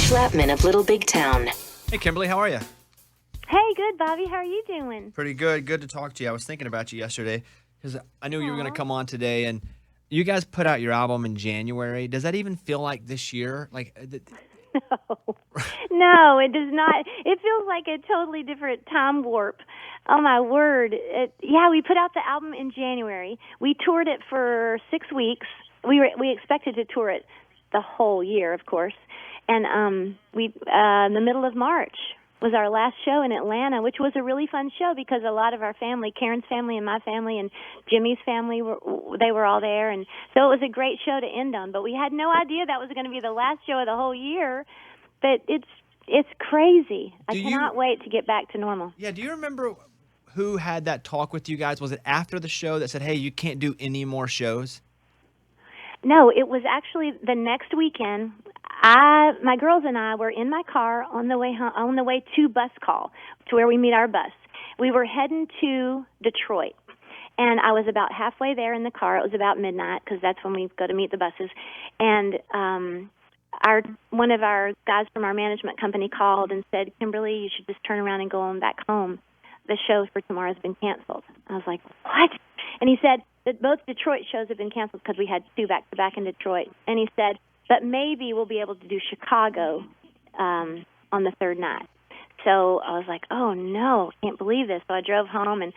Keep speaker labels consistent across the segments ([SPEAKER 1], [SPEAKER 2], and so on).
[SPEAKER 1] Schlapman of Little Big Town.
[SPEAKER 2] Hey, Kimberly, how are you?
[SPEAKER 3] Hey, good, Bobby. How are you doing?
[SPEAKER 2] Pretty good. Good to talk to you. I was thinking about you yesterday because I knew you were going to come on today, and you guys put out your album in January. Does that even feel like this year?
[SPEAKER 3] No, it does not. It feels like a totally different time warp. Oh, my word. We put out the album in January. We toured it for 6 weeks. We expected to tour it the whole year, of course. And in the middle of March was our last show in Atlanta, which was a really fun show because a lot of our family, Karen's family and my family and Jimmy's family, they were all there. And so it was a great show to end on. But we had no idea that was going to be the last show of the whole year. But it's crazy. I cannot wait to get back to normal.
[SPEAKER 2] Yeah, do you remember who had that talk with you guys? Was it after the show that said, hey, you can't do any more shows?
[SPEAKER 3] No, it was actually the next weekend. My girls and I were in my car on the way to bus call, to where we meet our bus. We were heading to Detroit, and I was about halfway there in the car. It was about midnight because that's when we go to meet the buses. And one of our guys from our management company called and said, Kimberly, you should just turn around and go on back home. The show for tomorrow has been canceled. I was like, what? And he said that both Detroit shows have been canceled because we had 2 back-to-back in Detroit. And he said, but maybe we'll be able to do Chicago on the third night. So I was like, oh, no, can't believe this. So I drove home and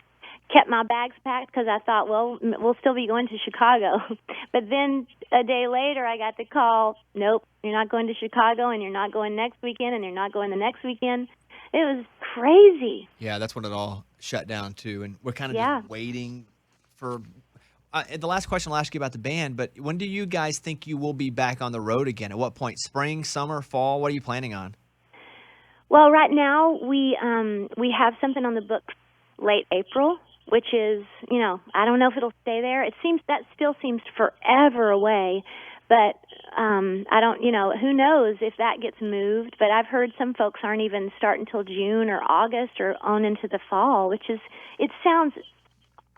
[SPEAKER 3] kept my bags packed because I thought, well, we'll still be going to Chicago. But then a day later I got the call, nope, you're not going to Chicago, and you're not going next weekend, and you're not going the next weekend. It was crazy.
[SPEAKER 2] Yeah, that's when it all shut down, too. And we're kind of just waiting for the last question I'll ask you about the band, but when do you guys think you will be back on the road again? At what point? Spring, summer, fall? What are you planning on?
[SPEAKER 3] Well, right now we have something on the books late April, which is, I don't know if it'll stay there. That still seems forever away, but I don't, who knows if that gets moved. But I've heard some folks aren't even starting until June or August or on into the fall, it sounds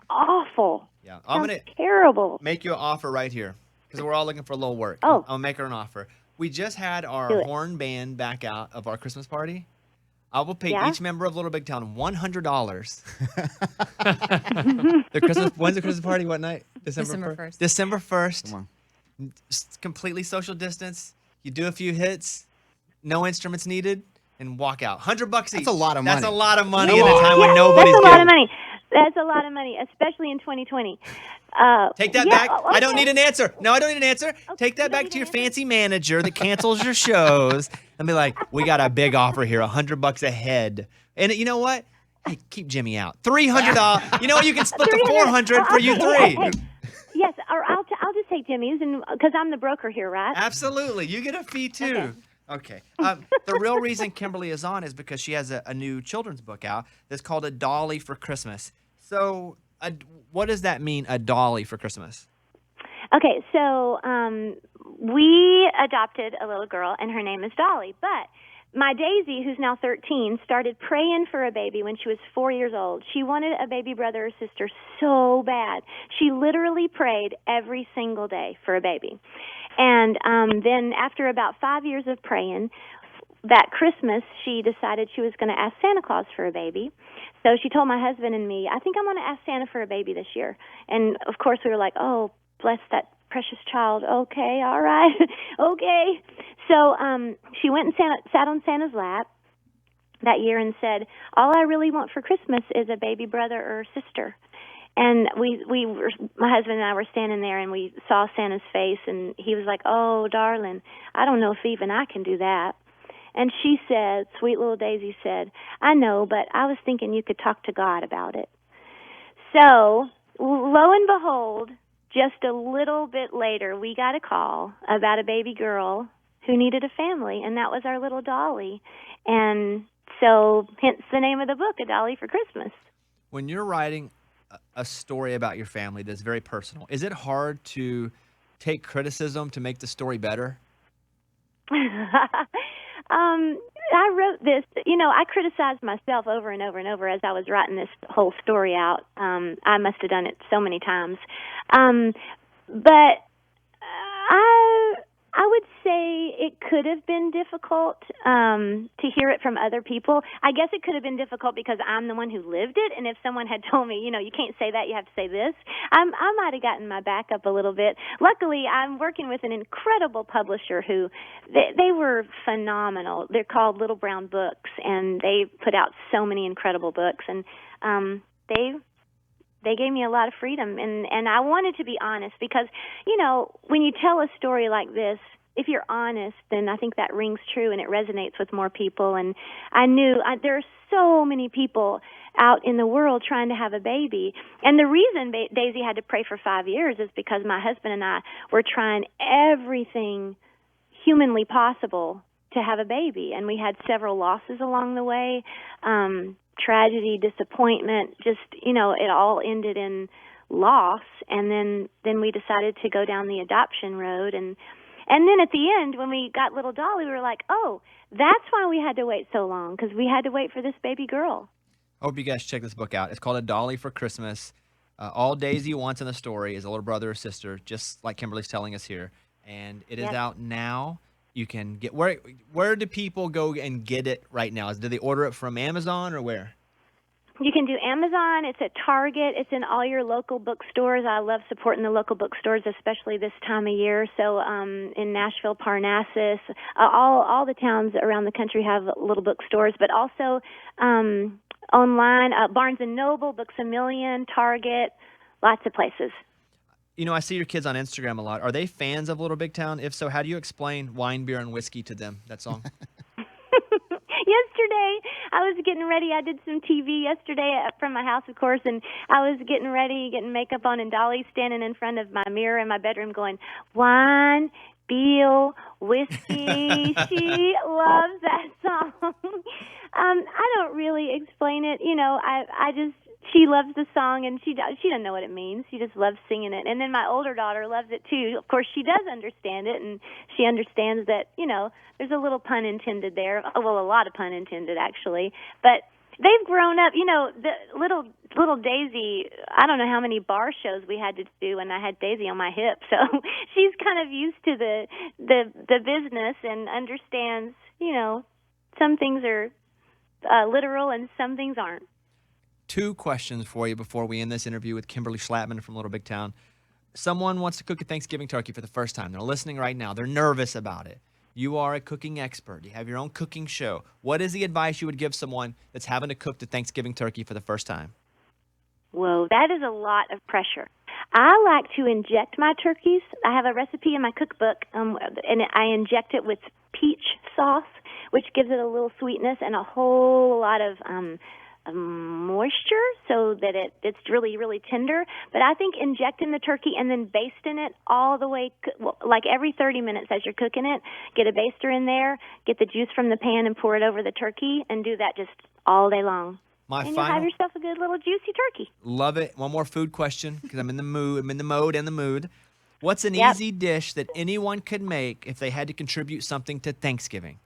[SPEAKER 3] awful.
[SPEAKER 2] Yeah, I'm going to
[SPEAKER 3] terrible.
[SPEAKER 2] Make you an offer right here because we're all looking for a little work.
[SPEAKER 3] Oh.
[SPEAKER 2] I'll make her an offer. We just had our horn band back out of our Christmas party. I will pay each member of Little Big Town $100. When's the Christmas party? What night?
[SPEAKER 4] December 1st.
[SPEAKER 2] December 1st.
[SPEAKER 5] Come on.
[SPEAKER 2] Completely social distance. You do a few hits, no instruments needed, and walk out. $100 each.
[SPEAKER 5] That's a lot of money.
[SPEAKER 2] That's a lot of money at a time when nobody's
[SPEAKER 3] That's a lot of
[SPEAKER 2] giving.
[SPEAKER 3] money. That's a lot of money, especially in 2020.
[SPEAKER 2] Take that back.
[SPEAKER 3] Okay.
[SPEAKER 2] I don't need an answer. No, I don't need an answer.
[SPEAKER 3] Okay,
[SPEAKER 2] Take that
[SPEAKER 3] you don't
[SPEAKER 2] back
[SPEAKER 3] need
[SPEAKER 2] to your
[SPEAKER 3] an answer?
[SPEAKER 2] fancy manager that cancels your shows and be like, we got a big offer here, $100 a head. And you know what? Hey, keep Jimmy out. $300. You know what? You can split the $400 for you three.
[SPEAKER 3] Hey, yes, or I'll just take Jimmy's, and because I'm the broker here, right?
[SPEAKER 2] Absolutely. You get a fee too. Okay. The real reason Kimberly is on is because she has a new children's book out that's called A Dolly for Christmas. So what does that mean, a dolly for Christmas?
[SPEAKER 3] Okay, so we adopted a little girl, and her name is Dolly. But my Daisy, who's now 13, started praying for a baby when she was 4 years old. She wanted a baby brother or sister so bad. She literally prayed every single day for a baby. And then after about 5 years of praying, that Christmas, she decided she was going to ask Santa Claus for a baby. So she told my husband and me, I think I'm going to ask Santa for a baby this year. And, of course, we were like, oh, bless that precious child. Okay, all right, okay. So she went and sat on Santa's lap that year and said, all I really want for Christmas is a baby brother or sister. And my husband and I were standing there, and we saw Santa's face, and he was like, oh, darling, I don't know if even I can do that. And she said, sweet little Daisy said, I know, but I was thinking you could talk to God about it. So, lo and behold, just a little bit later, we got a call about a baby girl who needed a family, and that was our little Dolly. And so, hence the name of the book, A Dolly for Christmas.
[SPEAKER 2] When you're writing a story about your family that's very personal, is it hard to take criticism to make the story better?
[SPEAKER 3] I wrote this, I criticized myself over and over and over as I was writing this whole story out. I must have done it so many times. But I would say it could have been difficult to hear it from other people. I guess it could have been difficult because I'm the one who lived it, and if someone had told me, you can't say that, you have to say this, I might have gotten my back up a little bit. Luckily, I'm working with an incredible publisher who, they were phenomenal. They're called Little Brown Books, and they put out so many incredible books, and they gave me a lot of freedom, and I wanted to be honest because, when you tell a story like this, if you're honest, then I think that rings true and it resonates with more people. And I knew there are so many people out in the world trying to have a baby. And the reason Daisy had to pray for 5 years is because my husband and I were trying everything humanly possible to have a baby. And we had several losses along the way. Tragedy, disappointment, just, it all ended in loss. And then we decided to go down the adoption road. And then at the end, when we got little Dolly, we were like, oh, that's why we had to wait so long, because we had to wait for this baby girl.
[SPEAKER 2] I hope you guys check this book out. It's called A Dolly for Christmas. All Daisy wants in the story is a little brother or sister, just like Kimberly's telling us here. And it is out now. You can get where do people go and get it right now? Do they order it from Amazon or where?
[SPEAKER 3] You can do Amazon. It's at Target. It's in all your local bookstores. I love supporting the local bookstores, especially this time of year. So in Nashville, Parnassus, all the towns around the country have little bookstores, but also online, Barnes & Noble, Books A Million, Target, lots of places.
[SPEAKER 2] I see your kids on Instagram a lot. Are they fans of Little Big Town? If so, how do you explain Wine, Beer, and Whiskey to them, that song?
[SPEAKER 3] Yesterday, I was getting ready. I did some TV yesterday from my house, of course, and I was getting ready, getting makeup on, and Dolly's standing in front of my mirror in my bedroom going, wine, beer, whiskey. She loves that song. I don't really explain it. She loves the song, and she doesn't know what it means. She just loves singing it. And then my older daughter loves it, too. Of course, she does understand it, and she understands that, there's a little pun intended there. Well, a lot of pun intended, actually. But they've grown up. The little Daisy, I don't know how many bar shows we had to do when I had Daisy on my hip. So she's kind of used to the business and understands, some things are literal and some things aren't.
[SPEAKER 2] 2 questions for you before we end this interview with Kimberly Schlapman from Little Big Town. Someone wants to cook a Thanksgiving turkey for the first time. They're listening right now. They're nervous about it. You are a cooking expert. You have your own cooking show. What is the advice you would give someone that's having to cook the Thanksgiving turkey for the first time?
[SPEAKER 3] Whoa, that is a lot of pressure. I like to inject my turkeys. I have a recipe in my cookbook, and I inject it with peach sauce, which gives it a little sweetness and a whole lot of moisture so that it's really, really tender. But I think injecting the turkey and then basting it all the way, like every 30 minutes as you're cooking it, get a baster in there, get the juice from the pan and pour it over the turkey, and do that just all day long. And you'll have yourself a good little juicy turkey.
[SPEAKER 2] Love it. One more food question, because I'm in the mood. I'm in the mode and the mood. What's an easy dish that anyone could make if they had to contribute something to Thanksgiving?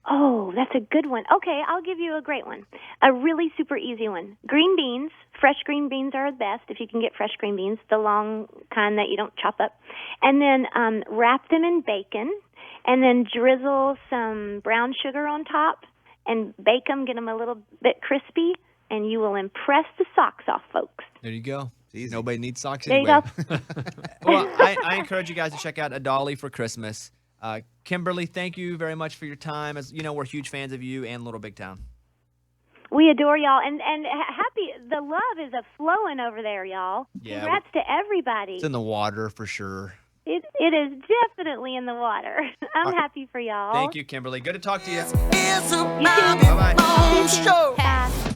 [SPEAKER 3] Oh, that's a good one. Okay, I'll give you a great one. A really super easy one. Green beans. Fresh green beans are the best if you can get fresh green beans, the long kind that you don't chop up. And then wrap them in bacon, and then drizzle some brown sugar on top and bake them, get them a little bit crispy, and you will impress the socks off, folks.
[SPEAKER 2] There you go.
[SPEAKER 4] Easy.
[SPEAKER 2] Nobody needs socks
[SPEAKER 3] there
[SPEAKER 2] anyway.
[SPEAKER 3] You go.
[SPEAKER 2] Well, I encourage you guys to check out A Dolly for Christmas. Kimberly, thank you very much for your time. As you know, we're huge fans of you and Little Big Town.
[SPEAKER 3] We adore y'all, and happy. The love is a-flowing over there, y'all.
[SPEAKER 2] Yeah,
[SPEAKER 3] congrats to everybody.
[SPEAKER 2] It's in the water for sure.
[SPEAKER 3] It is definitely in the water. I'm happy for y'all.
[SPEAKER 2] Thank you, Kimberly. Good to talk to you.
[SPEAKER 4] It's a
[SPEAKER 2] Bye-bye.
[SPEAKER 4] show.
[SPEAKER 3] Bye.